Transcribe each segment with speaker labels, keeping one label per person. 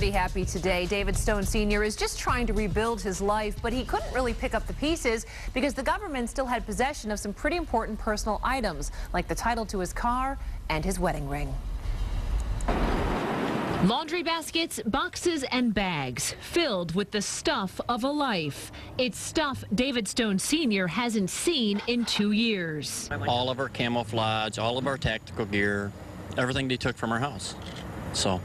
Speaker 1: Pretty happy today. David Stone Sr. is just trying to rebuild his life, but he couldn't really pick up the pieces because the government still had possession of some pretty important personal items, like the title to his car and his wedding ring.
Speaker 2: Laundry baskets, boxes, and bags filled with the stuff of a life. It's stuff David Stone Sr. hasn't seen in 2 years.
Speaker 3: All of our camouflage, all of our tactical gear, everything they took from our house. So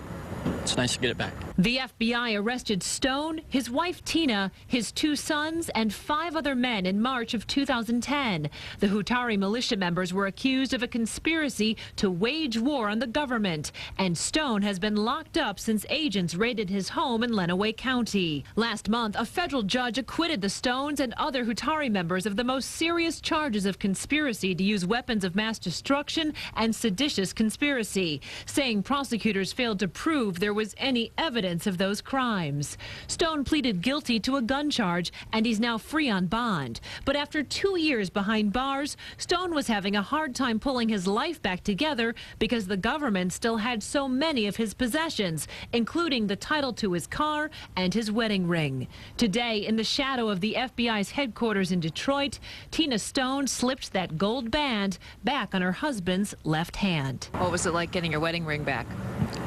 Speaker 3: it's nice to get it back.
Speaker 2: The FBI arrested Stone, his wife Tina, his 2 sons, and 5 other men in March of 2010. The Hutaree militia members were accused of a conspiracy to wage war on the government, and Stone has been locked up since agents raided his home in Lenawee County. Last month, a federal judge acquitted the Stones and other Hutaree members of the most serious charges of conspiracy to use weapons of mass destruction and seditious conspiracy, saying prosecutors failed to prove there was any evidence of those crimes. Stone pleaded guilty to a gun charge, and he's now free on bond. But after 2 years behind bars, Stone was having a hard time pulling his life back together because the government still had so many of his possessions, including the title to his car and his wedding ring. Today, in the shadow of the FBI's headquarters in Detroit, Tina Stone slipped that gold band back on her husband's left hand.
Speaker 1: What was it like getting your wedding ring back?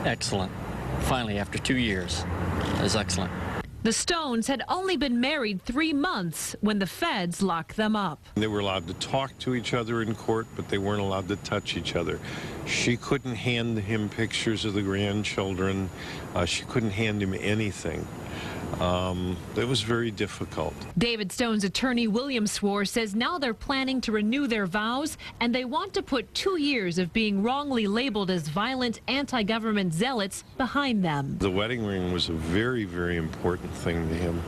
Speaker 3: Excellent. Finally, after 2 years, it was excellent.
Speaker 2: The Stones had only been married 3 months when the feds locked them up.
Speaker 4: They were allowed to talk to each other in court, but they weren't allowed to touch each other. She couldn't hand him pictures of the grandchildren. She couldn't hand him anything. It was very difficult.
Speaker 2: David Stone's attorney, William Swore, says now they're planning to renew their vows, and they want to put 2 years of being wrongly labeled as violent anti-government zealots behind them.
Speaker 4: The wedding ring was a very, very important thing to him.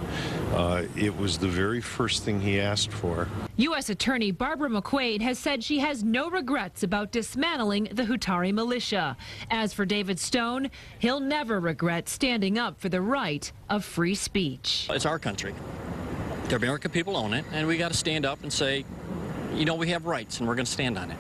Speaker 4: It was the very first thing he asked for.
Speaker 2: U.S. Attorney Barbara McQuaid has said she has no regrets about dismantling the Hutaree militia. As for David Stone, he'll never regret standing up for the right of free speech.
Speaker 3: It's our country. The American people own it, and we got to stand up and say, you know, we have rights, and we're going to stand on it.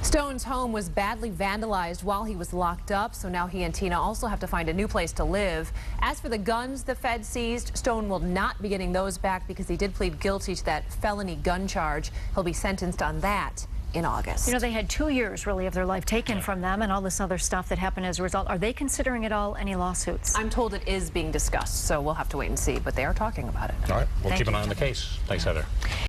Speaker 1: Stone's home was badly vandalized while he was locked up, so now he and Tina also have to find a new place to live. As for the guns the Fed seized, Stone will not be getting those back because he did plead guilty to that felony gun charge. He'll be sentenced on that in August.
Speaker 5: You know, they had 2 years, really, of their life taken from them and all this other stuff that happened as a result. Are they considering at all any lawsuits?
Speaker 1: I'm told it is being discussed, so we'll have to wait and see, but they are talking about it.
Speaker 6: All right, we'll
Speaker 5: Thank
Speaker 6: keep an
Speaker 5: you,
Speaker 6: eye on the case. Thanks, Heather.